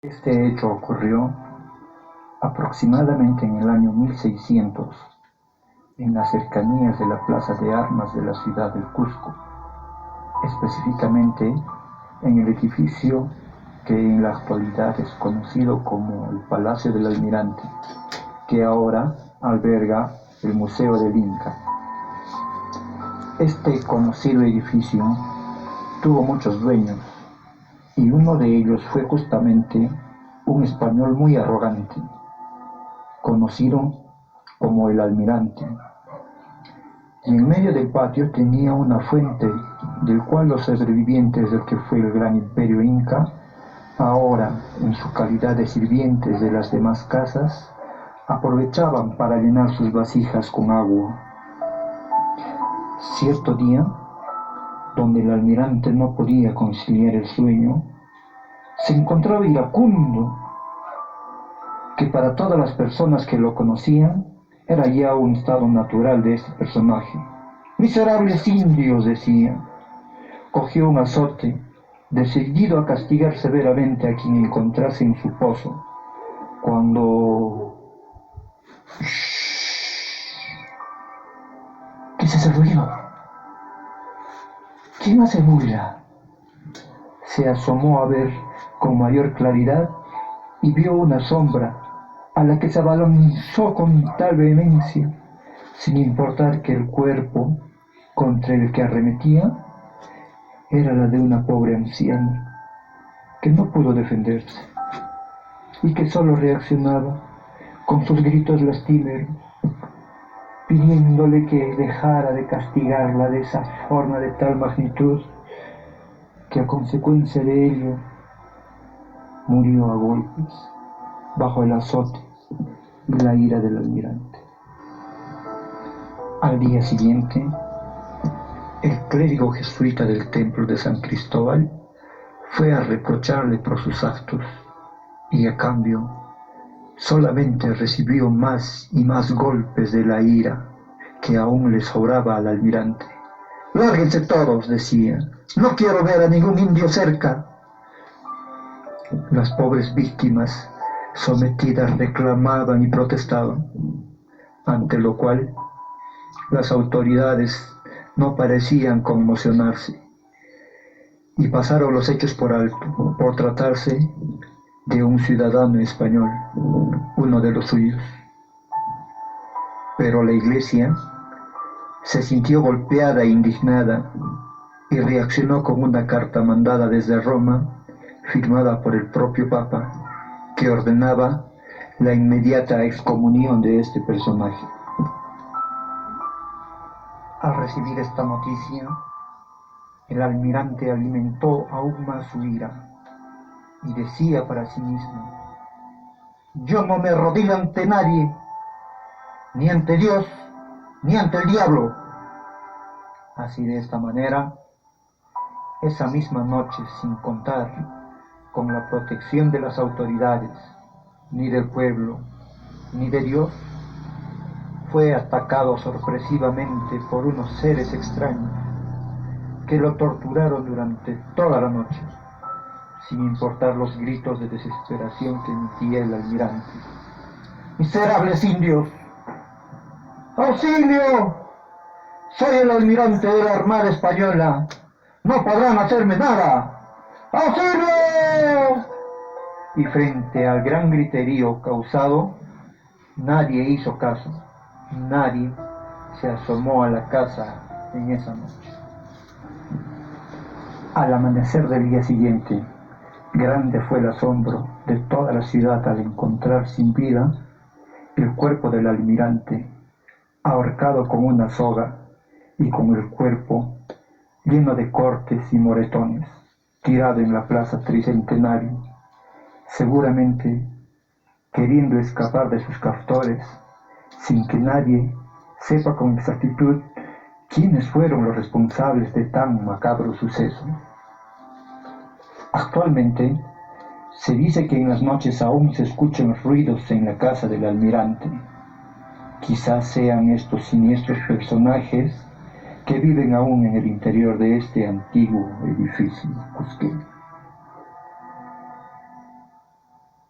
Este hecho ocurrió aproximadamente en el año 1600, en las cercanías de la plaza de armas de la ciudad del Cusco, específicamente en el edificio que en la actualidad es conocido como el Palacio del Almirante, que ahora alberga el Museo del Inca. Este conocido edificio tuvo muchos dueños, y uno de ellos fue justamente un español muy arrogante, conocido como el Almirante. Y en medio del patio tenía una fuente, del cual los sobrevivientes del que fue el gran imperio inca, ahora en su calidad de sirvientes de las demás casas, aprovechaban para llenar sus vasijas con agua. Cierto día, donde el almirante no podía conciliar el sueño, se encontraba iracundo, que para todas las personas que lo conocían era ya un estado natural de este personaje. «Miserables indios», decía. Cogió un azote, decidido a castigar severamente a quien encontrase en su pozo, cuando... ¿Qué es ese ruido? ¿Quién hace bulla? Se asomó a ver con mayor claridad y vio una sombra a la que se abalanzó con tal vehemencia, sin importar que el cuerpo contra el que arremetía era la de una pobre anciana, que no pudo defenderse y que solo reaccionaba con sus gritos lastimeros, pidiéndole que dejara de castigarla de esa forma de tal magnitud, que a consecuencia de ello murió a golpes bajo el azote y la ira del almirante. Al día siguiente, el clérigo jesuita del templo de San Cristóbal fue a reprocharle por sus actos, y a cambio solamente recibió más y más golpes de la ira que aún le sobraba al almirante. «Lárguense todos», decía, «no quiero ver a ningún indio cerca». Las pobres víctimas sometidas reclamaban y protestaban, ante lo cual las autoridades no parecían conmocionarse y pasaron los hechos por alto, por tratarse de un ciudadano español, uno de los suyos. Pero la Iglesia se sintió golpeada e indignada y reaccionó con una carta mandada desde Roma, firmada por el propio Papa, que ordenaba la inmediata excomunión de este personaje. Al recibir esta noticia, el almirante alimentó aún más su ira y decía para sí mismo: «Yo no me arrodillo ante nadie, ni ante Dios, ni ante el diablo». Así, de esta manera, esa misma noche, sin contar con la protección de las autoridades, ni del pueblo, ni de Dios, fue atacado sorpresivamente por unos seres extraños que lo torturaron durante toda la noche, sin importar los gritos de desesperación que emitía el almirante. «¡Miserables indios! ¡Auxilio! Soy el almirante de la Armada Española. ¡No podrán hacerme nada! ¡Auxilio!». Y frente al gran griterío causado, nadie hizo caso, nadie se asomó a la casa en esa noche. Al amanecer del día siguiente, grande fue el asombro de toda la ciudad al encontrar sin vida el cuerpo del almirante, ahorcado con una soga y con el cuerpo lleno de cortes y moretones, tirado en la plaza Tricentenario, seguramente queriendo escapar de sus captores, sin que nadie sepa con exactitud quiénes fueron los responsables de tan macabro suceso. Actualmente se dice que en las noches aún se escuchan ruidos en la casa del almirante. Quizás sean estos siniestros personajes que viven aún en el interior de este antiguo edificio cusqueño.